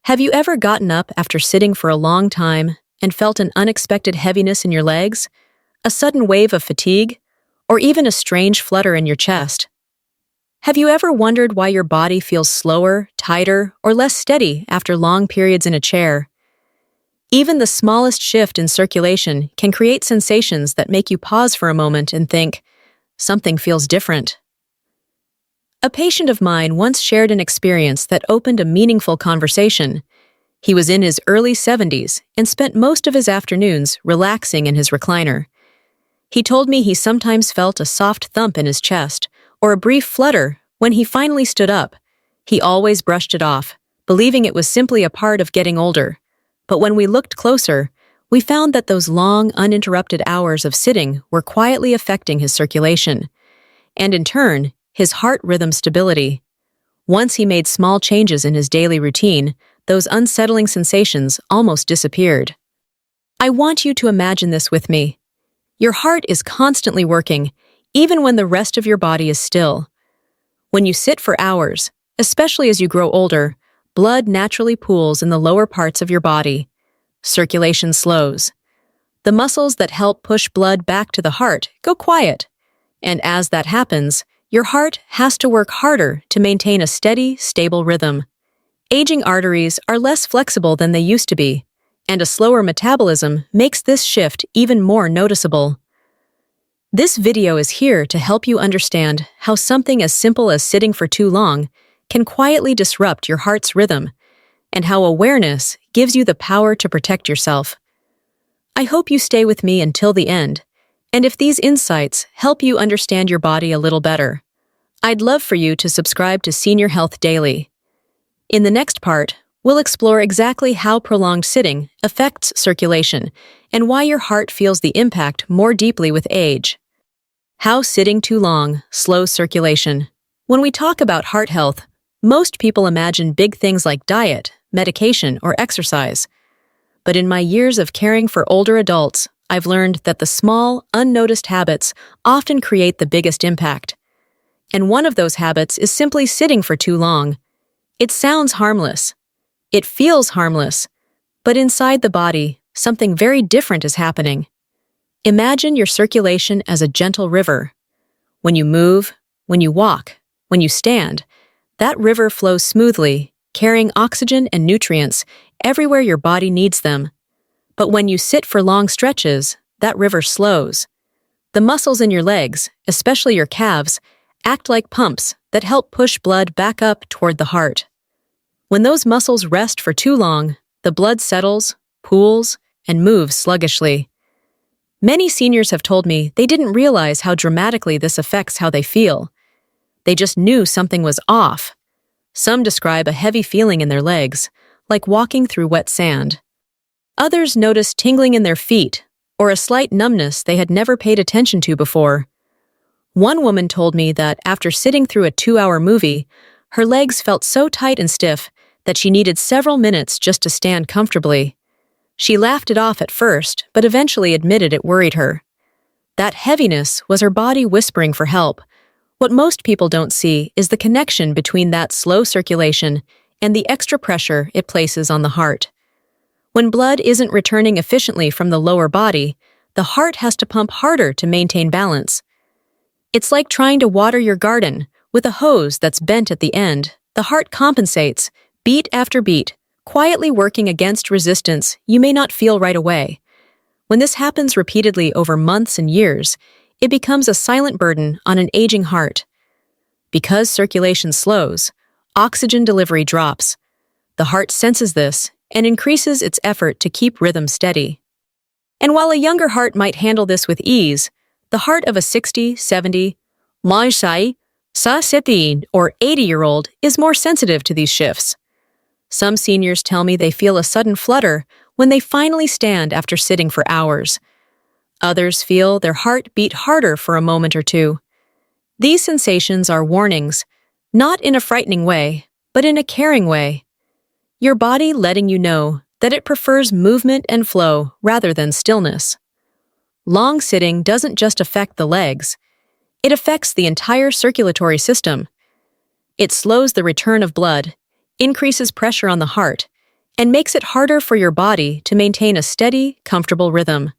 Have you ever gotten up after sitting for a long time and felt an unexpected heaviness in your legs, a sudden wave of fatigue, or even a strange flutter in your chest? Have you ever wondered why your body feels slower, tighter, or less steady after long periods in a chair? Even the smallest shift in circulation can create sensations that make you pause for a moment and think, something feels different. A patient of mine once shared an experience that opened a meaningful conversation. He was in his early 70s and spent most of his afternoons relaxing in his recliner. He told me he sometimes felt a soft thump in his chest or a brief flutter when he finally stood up. He always brushed it off, believing it was simply a part of getting older. But when we looked closer, we found that those long, uninterrupted hours of sitting were quietly affecting his circulation, and in turn, his heart rhythm stability. Once he made small changes in his daily routine, those unsettling sensations almost disappeared. I want you to imagine this with me. Your heart is constantly working, even when the rest of your body is still. When you sit for hours, especially as you grow older, blood naturally pools in the lower parts of your body. Circulation slows. The muscles that help push blood back to the heart go quiet, and as that happens, your heart has to work harder to maintain a steady, stable rhythm. Aging arteries are less flexible than they used to be, and a slower metabolism makes this shift even more noticeable. This video is here to help you understand how something as simple as sitting for too long can quietly disrupt your heart's rhythm, and how awareness gives you the power to protect yourself. I hope you stay with me until the end, and if these insights help you understand your body a little better, I'd love for you to subscribe to Senior Health Daily. In the next part, we'll explore exactly how prolonged sitting affects circulation and why your heart feels the impact more deeply with age. How sitting too long slows circulation. When we talk about heart health, most people imagine big things like diet, medication, or exercise. But in my years of caring for older adults, I've learned that the small, unnoticed habits often create the biggest impact. And one of those habits is simply sitting for too long. It sounds harmless. It feels harmless. But inside the body, something very different is happening. Imagine your circulation as a gentle river. When you move, when you walk, when you stand, that river flows smoothly, carrying oxygen and nutrients everywhere your body needs them. But when you sit for long stretches, that river slows. The muscles in your legs, especially your calves, act like pumps that help push blood back up toward the heart. When those muscles rest for too long, the blood settles, pools, and moves sluggishly. Many seniors have told me they didn't realize how dramatically this affects how they feel. They just knew something was off. Some describe a heavy feeling in their legs, like walking through wet sand. Others notice tingling in their feet, or a slight numbness they had never paid attention to before. One woman told me that after sitting through a 2-hour movie, her legs felt so tight and stiff that she needed several minutes just to stand comfortably. She laughed it off at first, but eventually admitted it worried her. That heaviness was her body whispering for help. What most people don't see is the connection between that slow circulation and the extra pressure it places on the heart. When blood isn't returning efficiently from the lower body, the heart has to pump harder to maintain balance. It's like trying to water your garden with a hose that's bent at the end. The heart compensates, beat after beat, quietly working against resistance you may not feel right away. When this happens repeatedly over months and years, it becomes a silent burden on an aging heart. Because circulation slows, oxygen delivery drops. The heart senses this and increases its effort to keep rhythm steady. And while a younger heart might handle this with ease, the heart of a 60, 70, or 80-year-old is more sensitive to these shifts. Some seniors tell me they feel a sudden flutter when they finally stand after sitting for hours. Others feel their heart beat harder for a moment or two. These sensations are warnings, not in a frightening way, but in a caring way. Your body letting you know that it prefers movement and flow rather than stillness. Long sitting doesn't just affect the legs. It affects the entire circulatory system. It slows the return of blood, increases pressure on the heart, and makes it harder for your body to maintain a steady, comfortable rhythm.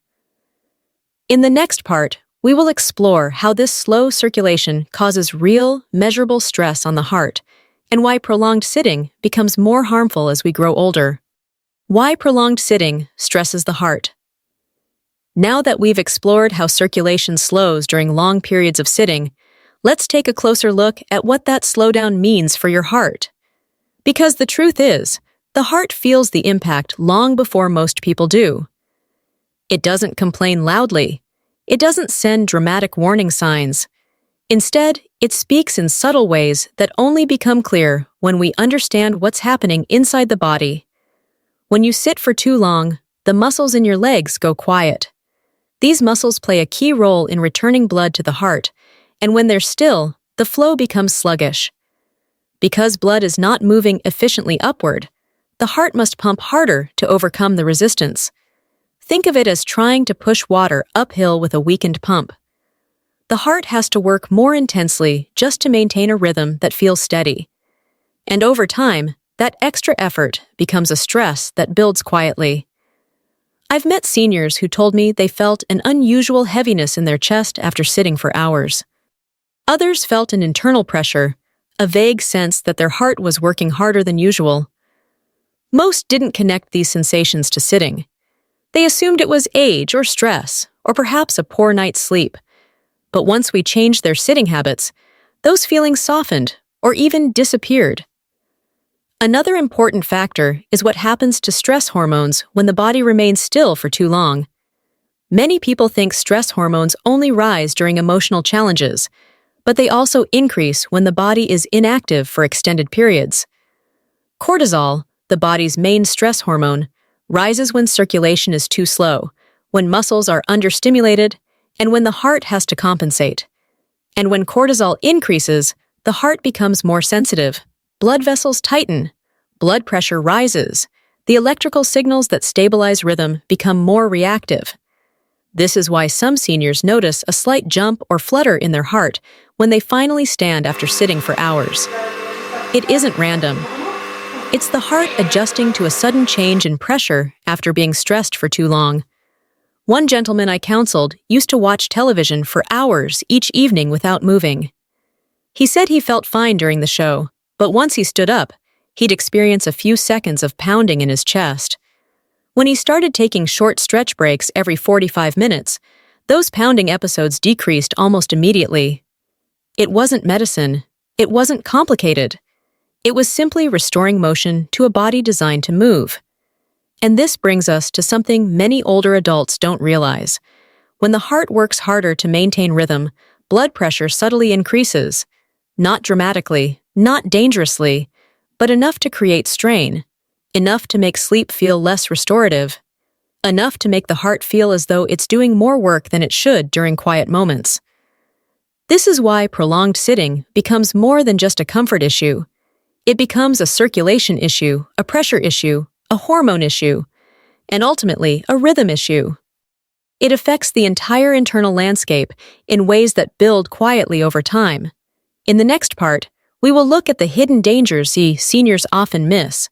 In the next part, we will explore how this slow circulation causes real, measurable stress on the heart, and why prolonged sitting becomes more harmful as we grow older. Why prolonged sitting stresses the heart. Now that we've explored how circulation slows during long periods of sitting, let's take a closer look at what that slowdown means for your heart. Because the truth is, the heart feels the impact long before most people do. It doesn't complain loudly. It doesn't send dramatic warning signs. Instead, it speaks in subtle ways that only become clear when we understand what's happening inside the body. When you sit for too long, the muscles in your legs go quiet. These muscles play a key role in returning blood to the heart, and when they're still, the flow becomes sluggish. Because blood is not moving efficiently upward, the heart must pump harder to overcome the resistance. Think of it as trying to push water uphill with a weakened pump. The heart has to work more intensely just to maintain a rhythm that feels steady. And over time, that extra effort becomes a stress that builds quietly. I've met seniors who told me they felt an unusual heaviness in their chest after sitting for hours. Others felt an internal pressure, a vague sense that their heart was working harder than usual. Most didn't connect these sensations to sitting. They assumed it was age or stress, or perhaps a poor night's sleep. But once we changed their sitting habits, those feelings softened or even disappeared. Another important factor is what happens to stress hormones when the body remains still for too long. Many people think stress hormones only rise during emotional challenges, but they also increase when the body is inactive for extended periods. Cortisol, the body's main stress hormone, rises when circulation is too slow, when muscles are understimulated, and when the heart has to compensate. And when cortisol increases, the heart becomes more sensitive. Blood vessels tighten, blood pressure rises, the electrical signals that stabilize rhythm become more reactive. This is why some seniors notice a slight jump or flutter in their heart when they finally stand after sitting for hours. It isn't random. It's the heart adjusting to a sudden change in pressure after being stressed for too long. One gentleman I counseled used to watch television for hours each evening without moving. He said he felt fine during the show, but once he stood up, he'd experience a few seconds of pounding in his chest. When he started taking short stretch breaks every 45 minutes, those pounding episodes decreased almost immediately. It wasn't medicine. It wasn't complicated. It was simply restoring motion to a body designed to move. And this brings us to something many older adults don't realize. When the heart works harder to maintain rhythm, blood pressure subtly increases. Not dramatically, not dangerously, but enough to create strain. Enough to make sleep feel less restorative. Enough to make the heart feel as though it's doing more work than it should during quiet moments. This is why prolonged sitting becomes more than just a comfort issue. It becomes a circulation issue, a pressure issue, a hormone issue, and ultimately a rhythm issue. It affects the entire internal landscape in ways that build quietly over time. In the next part, we will look at the hidden dangers seniors often miss.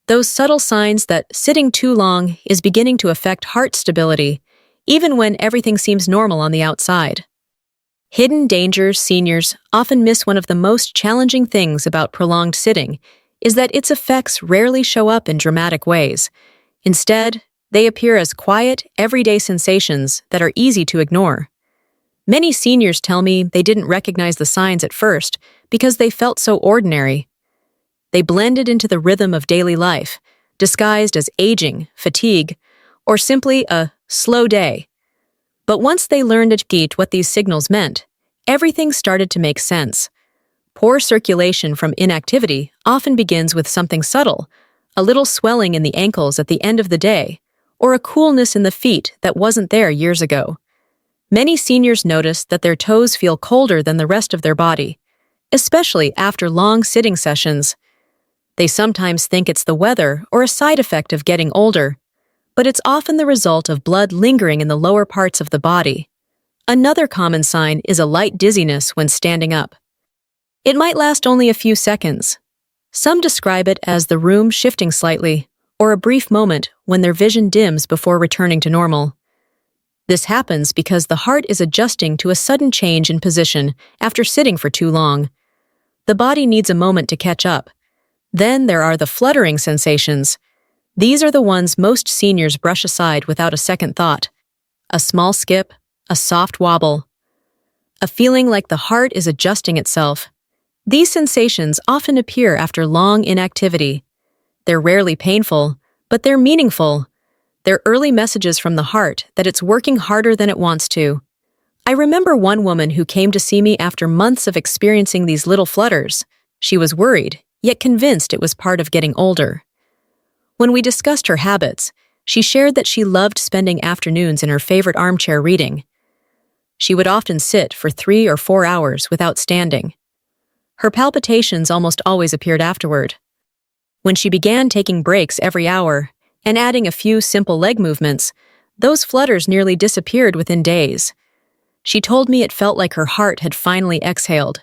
Those subtle signs that sitting too long is beginning to affect heart stability, even when everything seems normal on the outside. Hidden dangers seniors often miss. One of the most challenging things about prolonged sitting is that its effects rarely show up in dramatic ways. Instead, they appear as quiet, everyday sensations that are easy to ignore. Many seniors tell me they didn't recognize the signs at first because they felt so ordinary. They blended into the rhythm of daily life, disguised as aging, fatigue, or simply a slow day. But once they learned what these signals meant, everything started to make sense. Poor circulation from inactivity often begins with something subtle, a little swelling in the ankles at the end of the day, or a coolness in the feet that wasn't there years ago. Many seniors notice that their toes feel colder than the rest of their body, especially after long sitting sessions. They sometimes think it's the weather or a side effect of getting older, but it's often the result of blood lingering in the lower parts of the body. Another common sign is a light dizziness when standing up. It might last only a few seconds. Some describe it as the room shifting slightly, or a brief moment when their vision dims before returning to normal. This happens because the heart is adjusting to a sudden change in position after sitting for too long. The body needs a moment to catch up. Then there are the fluttering sensations. These are the ones most seniors brush aside without a second thought. A small skip, a soft wobble, a feeling like the heart is adjusting itself. These sensations often appear after long inactivity. They're rarely painful, but they're meaningful. They're early messages from the heart that it's working harder than it wants to. I remember one woman who came to see me after months of experiencing these little flutters. She was worried, yet convinced it was part of getting older. When we discussed her habits, she shared that she loved spending afternoons in her favorite armchair reading. She would often sit for 3 or 4 hours without standing. Her palpitations almost always appeared afterward. When she began taking breaks every hour and adding a few simple leg movements, those flutters nearly disappeared within days. She told me it felt like her heart had finally exhaled.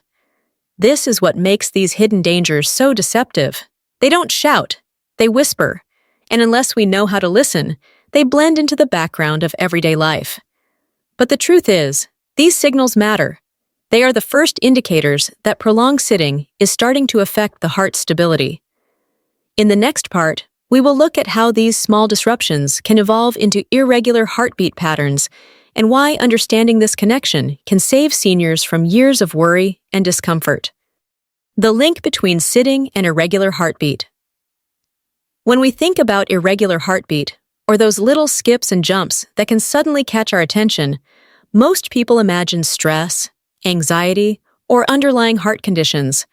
This is what makes these hidden dangers so deceptive. They don't shout, they whisper, and unless we know how to listen, they blend into the background of everyday life. But the truth is, these signals matter. They are the first indicators that prolonged sitting is starting to affect the heart's stability. In the next part, we will look at how these small disruptions can evolve into irregular heartbeat patterns and why understanding this connection can save seniors from years of worry and discomfort. The link between sitting and irregular heartbeat. When we think about irregular heartbeat, or those little skips and jumps that can suddenly catch our attention, most people imagine stress, anxiety, or underlying heart conditions.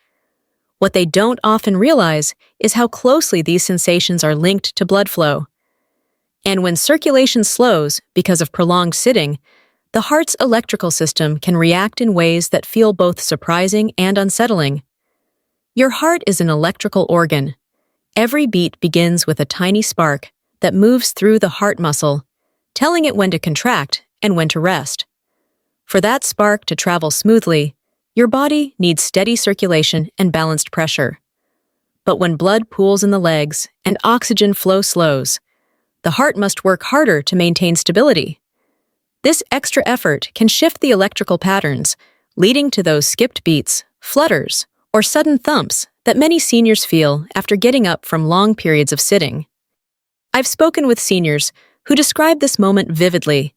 What they don't often realize is how closely these sensations are linked to blood flow. And when circulation slows because of prolonged sitting, the heart's electrical system can react in ways that feel both surprising and unsettling. Your heart is an electrical organ. Every beat begins with a tiny spark that moves through the heart muscle, telling it when to contract and when to rest. For that spark to travel smoothly, your body needs steady circulation and balanced pressure. But when blood pools in the legs and oxygen flow slows, the heart must work harder to maintain stability. This extra effort can shift the electrical patterns, leading to those skipped beats, flutters, or sudden thumps that many seniors feel after getting up from long periods of sitting. I've spoken with seniors who describe this moment vividly.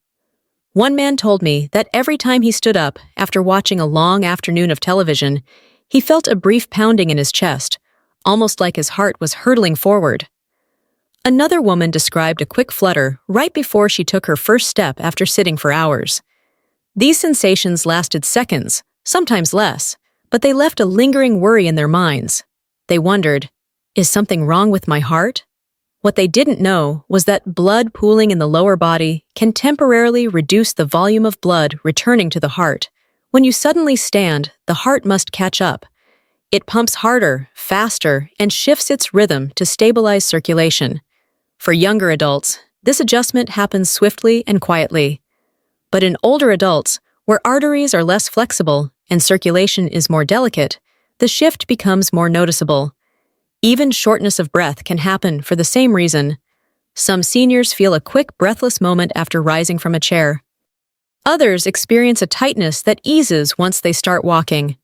One man told me that every time he stood up after watching a long afternoon of television, he felt a brief pounding in his chest, almost like his heart was hurtling forward. Another woman described a quick flutter right before she took her first step after sitting for hours. These sensations lasted seconds, sometimes less, but they left a lingering worry in their minds. They wondered, is something wrong with my heart? What they didn't know was that blood pooling in the lower body can temporarily reduce the volume of blood returning to the heart. When you suddenly stand, the heart must catch up. It pumps harder, faster, and shifts its rhythm to stabilize circulation. For younger adults, this adjustment happens swiftly and quietly. But in older adults, where arteries are less flexible and circulation is more delicate, the shift becomes more noticeable. Even shortness of breath can happen for the same reason. Some seniors feel a quick, breathless moment after rising from a chair. Others experience a tightness that eases once they start walking.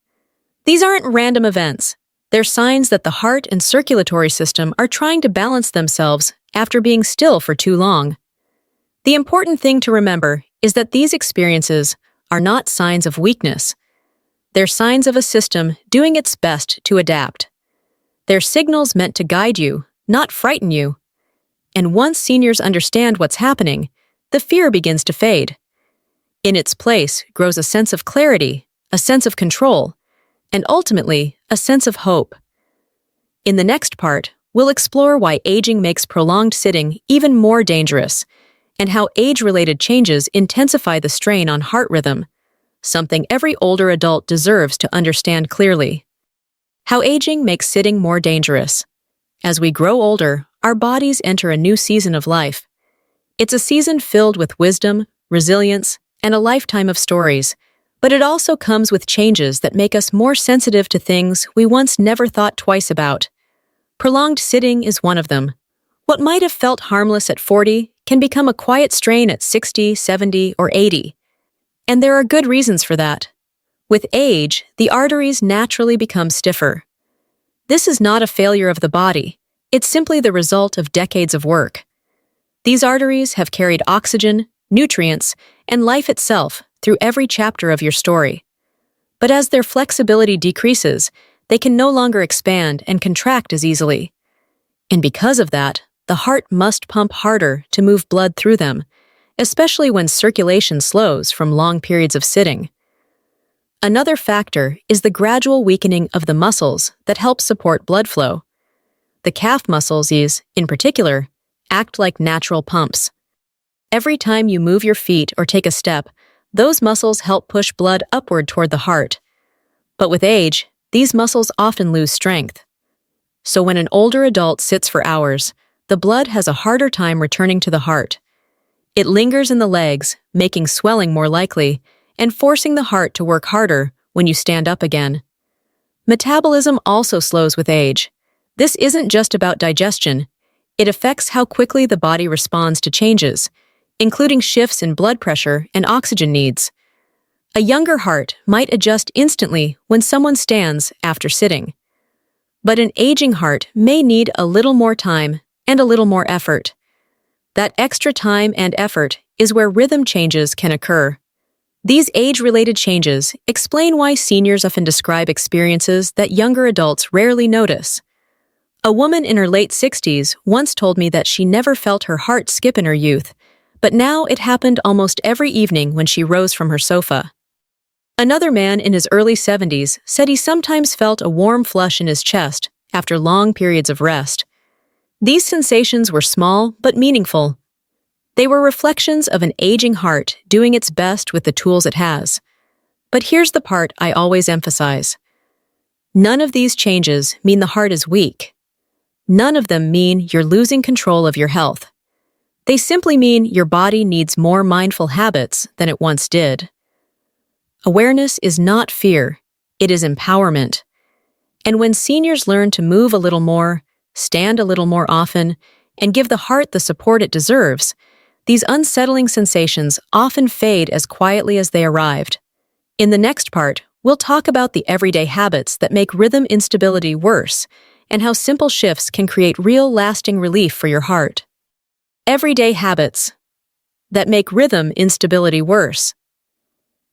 These aren't random events. They're signs that the heart and circulatory system are trying to balance themselves after being still for too long. The important thing to remember is that these experiences are not signs of weakness. They're signs of a system doing its best to adapt. They're signals meant to guide you, not frighten you. And once seniors understand what's happening, the fear begins to fade. In its place grows a sense of clarity, a sense of control, and ultimately, a sense of hope. In the next part, we'll explore why aging makes prolonged sitting even more dangerous, and how age-related changes intensify the strain on heart rhythm, something every older adult deserves to understand clearly. How aging makes sitting more dangerous. As we grow older, our bodies enter a new season of life. It's a season filled with wisdom, resilience, and a lifetime of stories, but it also comes with changes that make us more sensitive to things we once never thought twice about. Prolonged sitting is one of them. What might have felt harmless at 40 can become a quiet strain at 60, 70, or 80. And there are good reasons for that. With age, the arteries naturally become stiffer. This is not a failure of the body. It's simply the result of decades of work. These arteries have carried oxygen, nutrients, and life itself through every chapter of your story. But as their flexibility decreases, they can no longer expand and contract as easily. And because of that, the heart must pump harder to move blood through them, especially when circulation slows from long periods of sitting. Another factor is the gradual weakening of the muscles that help support blood flow. The calf muscles, in particular, act like natural pumps. Every time you move your feet or take a step, those muscles help push blood upward toward the heart. But with age, these muscles often lose strength. So when an older adult sits for hours, the blood has a harder time returning to the heart. It lingers in the legs, making swelling more likely, and forcing the heart to work harder when you stand up again. Metabolism also slows with age. This isn't just about digestion. It affects how quickly the body responds to changes, including shifts in blood pressure and oxygen needs. A younger heart might adjust instantly when someone stands after sitting. But an aging heart may need a little more time and a little more effort. That extra time and effort is where rhythm changes can occur. These age-related changes explain why seniors often describe experiences that younger adults rarely notice. A woman in her late 60s once told me that she never felt her heart skip in her youth, but now it happened almost every evening when she rose from her sofa. Another man in his early 70s said he sometimes felt a warm flush in his chest after long periods of rest. These sensations were small but meaningful. They were reflections of an aging heart doing its best with the tools it has. But here's the part I always emphasize. None of these changes mean the heart is weak. None of them mean you're losing control of your health. They simply mean your body needs more mindful habits than it once did. Awareness is not fear, it is empowerment. And when seniors learn to move a little more, stand a little more often, and give the heart the support it deserves, these unsettling sensations often fade as quietly as they arrived. In the next part, we'll talk about the everyday habits that make rhythm instability worse and how simple shifts can create real lasting relief for your heart. Everyday habits that make rhythm instability worse.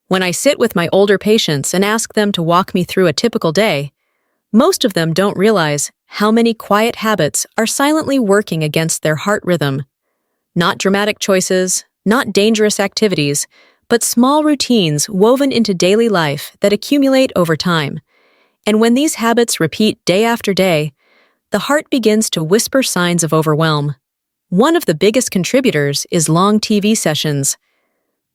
When I sit with my older patients and ask them to walk me through a typical day, most of them don't realize how many quiet habits are silently working against their heart rhythm. Not dramatic choices, not dangerous activities, but small routines woven into daily life that accumulate over time. And when these habits repeat day after day, the heart begins to whisper signs of overwhelm. One of the biggest contributors is long TV sessions.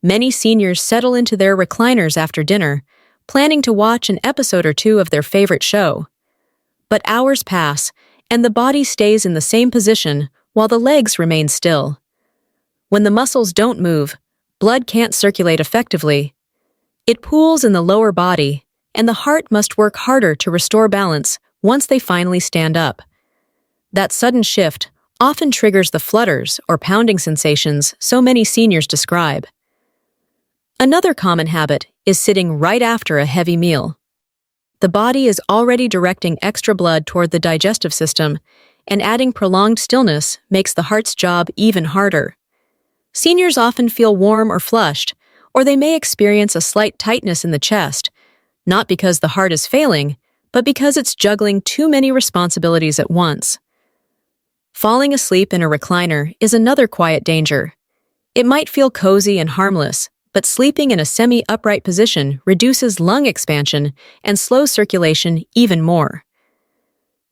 Many seniors settle into their recliners after dinner, planning to watch an episode or two of their favorite show. But hours pass, and the body stays in the same position while the legs remain still. When the muscles don't move, blood can't circulate effectively. It pools in the lower body, and the heart must work harder to restore balance once they finally stand up. That sudden shift often triggers the flutters or pounding sensations so many seniors describe. Another common habit is sitting right after a heavy meal. The body is already directing extra blood toward the digestive system, and adding prolonged stillness makes the heart's job even harder. Seniors often feel warm or flushed, or they may experience a slight tightness in the chest, not because the heart is failing, but because it's juggling too many responsibilities at once. Falling asleep in a recliner is another quiet danger. It might feel cozy and harmless, but sleeping in a semi-upright position reduces lung expansion and slows circulation even more.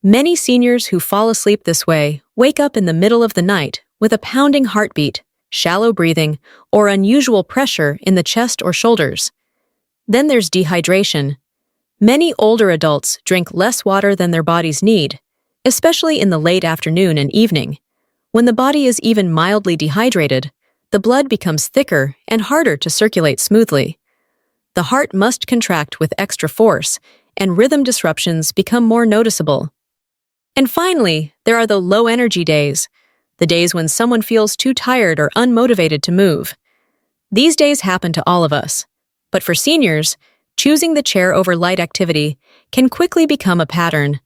Many seniors who fall asleep this way wake up in the middle of the night with a pounding heartbeat, shallow breathing, or unusual pressure in the chest or shoulders. Then there's dehydration. Many older adults drink less water than their bodies need, especially in the late afternoon and evening. When the body is even mildly dehydrated, the blood becomes thicker and harder to circulate smoothly. The heart must contract with extra force, and rhythm disruptions become more noticeable. And finally, there are the low-energy days. the days when someone feels too tired or unmotivated to move. These days happen to all of us. But for seniors, choosing the chair over light activity can quickly become a pattern.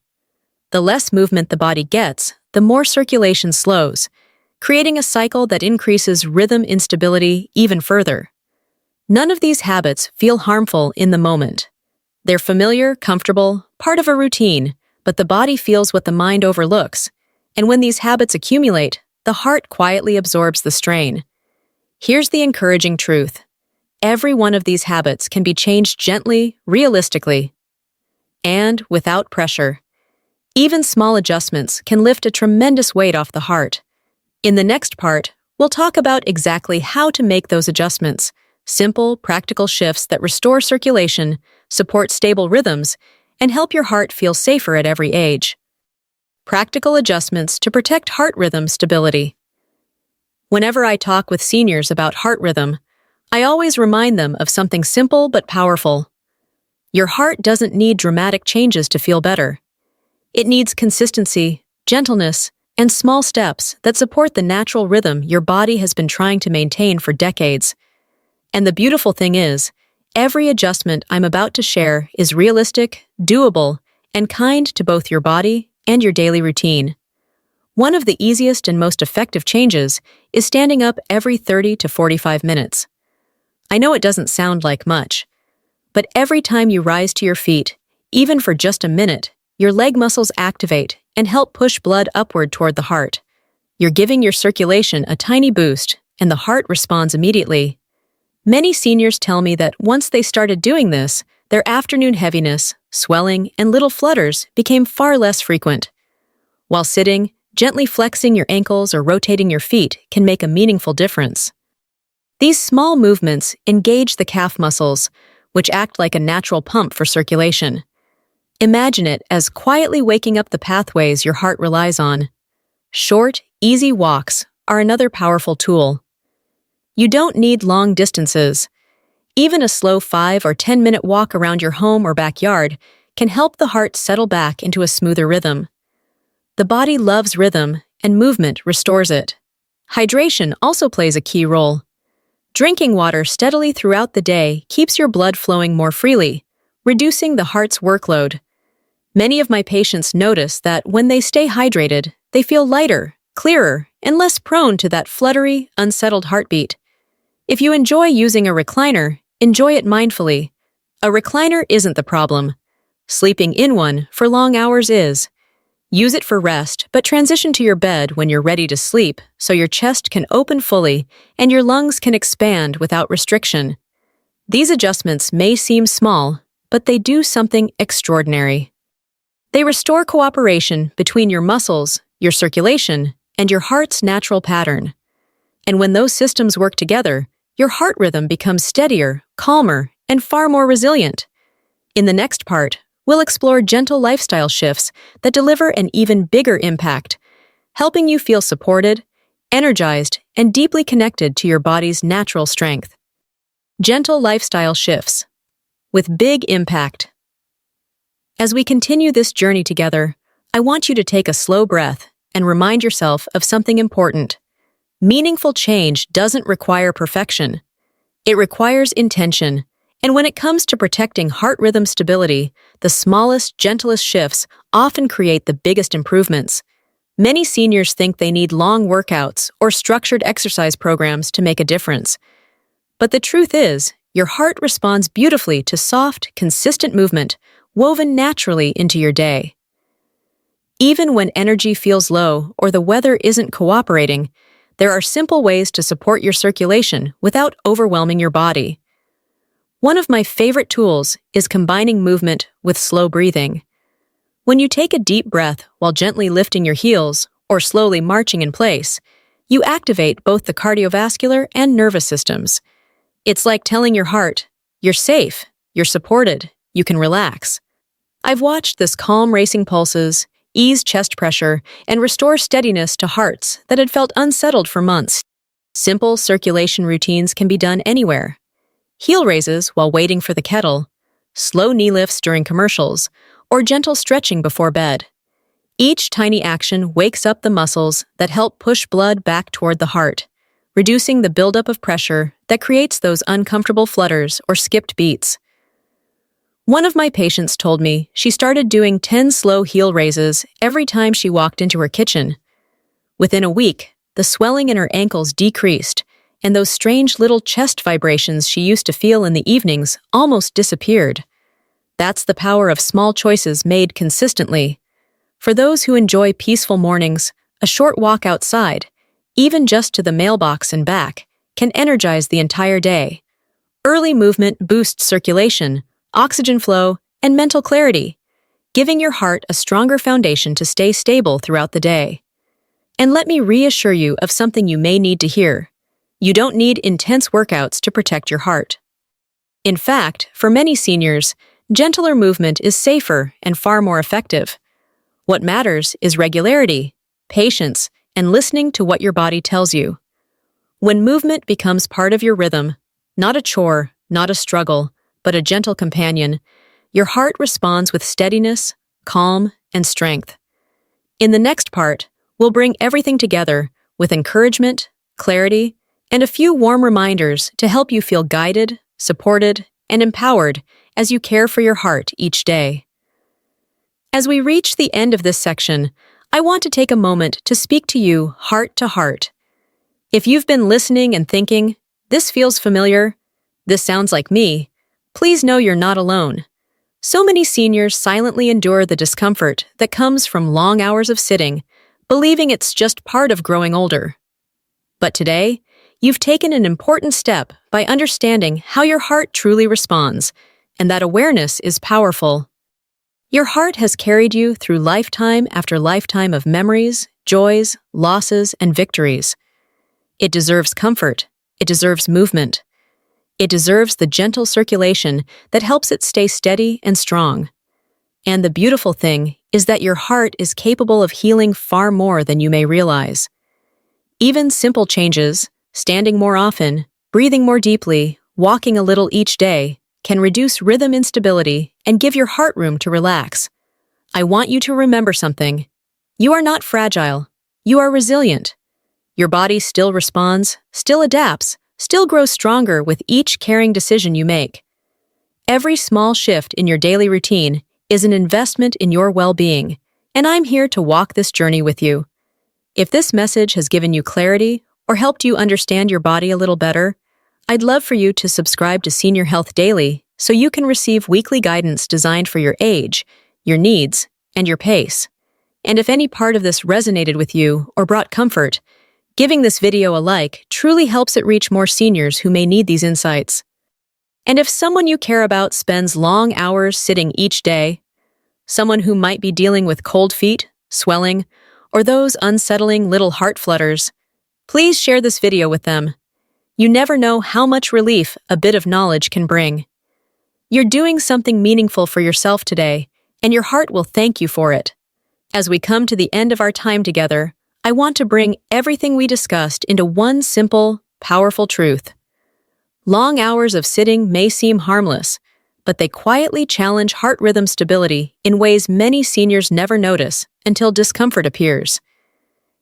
The less movement the body gets, the more circulation slows, creating a cycle that increases rhythm instability even further. None of these habits feel harmful in the moment. They're familiar, comfortable, part of a routine, but the body feels what the mind overlooks, and when these habits accumulate, the heart quietly absorbs the strain. Here's the encouraging truth. Every one of these habits can be changed gently, realistically, and without pressure. Even small adjustments can lift a tremendous weight off the heart. In the next part, we'll talk about exactly how to make those adjustments, simple, practical shifts that restore circulation, support stable rhythms, and help your heart feel safer at every age. Practical adjustments to protect heart rhythm stability. Whenever I talk with seniors about heart rhythm, I always remind them of something simple but powerful. Your heart doesn't need dramatic changes to feel better. It needs consistency, gentleness, and small steps that support the natural rhythm your body has been trying to maintain for decades. And the beautiful thing is, every adjustment I'm about to share is realistic, doable, and kind to both your body and your daily routine. One of the easiest and most effective changes is standing up every 30 to 45 minutes. I know it doesn't sound like much, but every time you rise to your feet, even for just a minute, your leg muscles activate and help push blood upward toward the heart. You're giving your circulation a tiny boost, and the heart responds immediately. Many seniors tell me that once they started doing this, their afternoon heaviness, swelling, and little flutters became far less frequent. While sitting, gently flexing your ankles or rotating your feet can make a meaningful difference. These small movements engage the calf muscles, which act like a natural pump for circulation. Imagine it as quietly waking up the pathways your heart relies on. Short, easy walks are another powerful tool. You don't need long distances. Even a slow 5 or 10-minute walk around your home or backyard can help the heart settle back into a smoother rhythm. The body loves rhythm, and movement restores it. Hydration also plays a key role. Drinking water steadily throughout the day keeps your blood flowing more freely, reducing the heart's workload. Many of my patients notice that when they stay hydrated, they feel lighter, clearer, and less prone to that fluttery, unsettled heartbeat. If you enjoy using a recliner, enjoy it mindfully. A recliner isn't the problem. Sleeping in one for long hours is. Use it for rest, but transition to your bed when you're ready to sleep so your chest can open fully and your lungs can expand without restriction. These adjustments may seem small, but they do something extraordinary. They restore cooperation between your muscles, your circulation, and your heart's natural pattern. And when those systems work together, your heart rhythm becomes steadier, calmer, and far more resilient. In the next part, we'll explore gentle lifestyle shifts that deliver an even bigger impact, helping you feel supported, energized, and deeply connected to your body's natural strength. Gentle lifestyle shifts with big impact. As we continue this journey together, I want you to take a slow breath and remind yourself of something important. Meaningful change doesn't require perfection. It requires intention. And when it comes to protecting heart rhythm stability, the smallest, gentlest shifts often create the biggest improvements. Many seniors think they need long workouts or structured exercise programs to make a difference. But the truth is, your heart responds beautifully to soft, consistent movement woven naturally into your day. Even when energy feels low or the weather isn't cooperating, there are simple ways to support your circulation without overwhelming your body. One of my favorite tools is combining movement with slow breathing. When you take a deep breath while gently lifting your heels or slowly marching in place, you activate both the cardiovascular and nervous systems. It's like telling your heart, you're safe, you're supported, you can relax. I've watched this calm racing pulses, ease chest pressure, and restore steadiness to hearts that had felt unsettled for months. Simple circulation routines can be done anywhere. Heel raises while waiting for the kettle, slow knee lifts during commercials, or gentle stretching before bed. Each tiny action wakes up the muscles that help push blood back toward the heart, reducing the buildup of pressure that creates those uncomfortable flutters or skipped beats. One of my patients told me she started doing 10 slow heel raises every time she walked into her kitchen. Within a week, the swelling in her ankles decreased, and those strange little chest vibrations she used to feel in the evenings almost disappeared. That's the power of small choices made consistently. For those who enjoy peaceful mornings, a short walk outside, even just to the mailbox and back, can energize the entire day. Early movement boosts circulation, oxygen flow, and mental clarity, giving your heart a stronger foundation to stay stable throughout the day. And let me reassure you of something you may need to hear. You don't need intense workouts to protect your heart. In fact, for many seniors, gentler movement is safer and far more effective. What matters is regularity, patience, and listening to what your body tells you. When movement becomes part of your rhythm, not a chore, not a struggle, but a gentle companion, your heart responds with steadiness, calm, and strength. In the next part, we'll bring everything together with encouragement, clarity, and a few warm reminders to help you feel guided, supported, and empowered as you care for your heart each day. As we reach the end of this section, I want to take a moment to speak to you heart to heart. If you've been listening and thinking, "This feels familiar, this sounds like me," please know you're not alone. So many seniors silently endure the discomfort that comes from long hours of sitting, believing it's just part of growing older. But today, you've taken an important step by understanding how your heart truly responds, and that awareness is powerful. Your heart has carried you through lifetime after lifetime of memories, joys, losses, and victories. It deserves comfort. It deserves movement. It deserves the gentle circulation that helps it stay steady and strong. And the beautiful thing is that your heart is capable of healing far more than you may realize. Even simple changes, standing more often, breathing more deeply, walking a little each day, can reduce rhythm instability and give your heart room to relax. I want you to remember something. You are not fragile. You are resilient. Your body still responds, still adapts, still grows stronger with each caring decision you make. Every small shift in your daily routine is an investment in your well-being, and I'm here to walk this journey with you. If this message has given you clarity or helped you understand your body a little better, I'd love for you to subscribe to Senior Health Daily so you can receive weekly guidance designed for your age, your needs, and your pace. And if any part of this resonated with you or brought comfort, giving this video a like truly helps it reach more seniors who may need these insights. And if someone you care about spends long hours sitting each day, someone who might be dealing with cold feet, swelling, or those unsettling little heart flutters, please share this video with them. You never know how much relief a bit of knowledge can bring. You're doing something meaningful for yourself today, and your heart will thank you for it. As we come to the end of our time together, I want to bring everything we discussed into one simple, powerful truth. Long hours of sitting may seem harmless, but they quietly challenge heart rhythm stability in ways many seniors never notice until discomfort appears.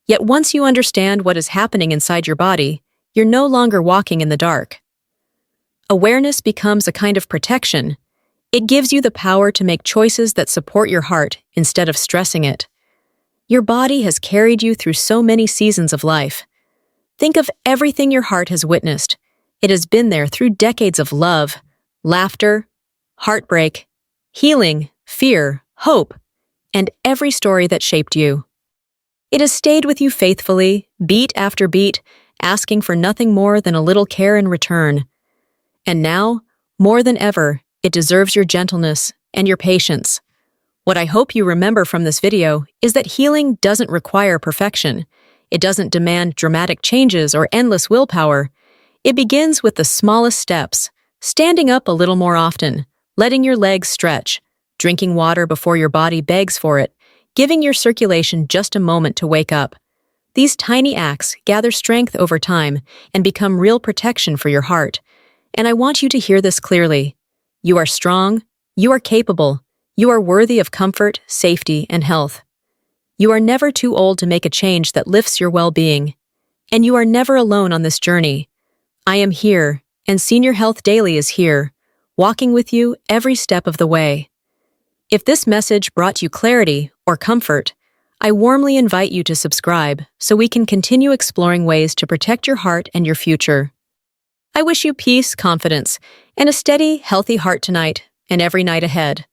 Yet once you understand what is happening inside your body, you're no longer walking in the dark. Awareness becomes a kind of protection. It gives you the power to make choices that support your heart instead of stressing it. Your body has carried you through so many seasons of life. Think of everything your heart has witnessed. It has been there through decades of love, laughter, heartbreak, healing, fear, hope, and every story that shaped you. It has stayed with you faithfully, beat after beat, asking for nothing more than a little care in return. And now, more than ever, it deserves your gentleness and your patience. What I hope you remember from this video is that healing doesn't require perfection. It doesn't demand dramatic changes or endless willpower. It begins with the smallest steps, standing up a little more often, letting your legs stretch, drinking water before your body begs for it, giving your circulation just a moment to wake up. These tiny acts gather strength over time and become real protection for your heart. And I want you to hear this clearly. You are strong, you are capable, you are worthy of comfort, safety, and health. You are never too old to make a change that lifts your well-being. And you are never alone on this journey. I am here, and Senior Health Daily is here, walking with you every step of the way. If this message brought you clarity or comfort, I warmly invite you to subscribe so we can continue exploring ways to protect your heart and your future. I wish you peace, confidence, and a steady, healthy heart tonight and every night ahead.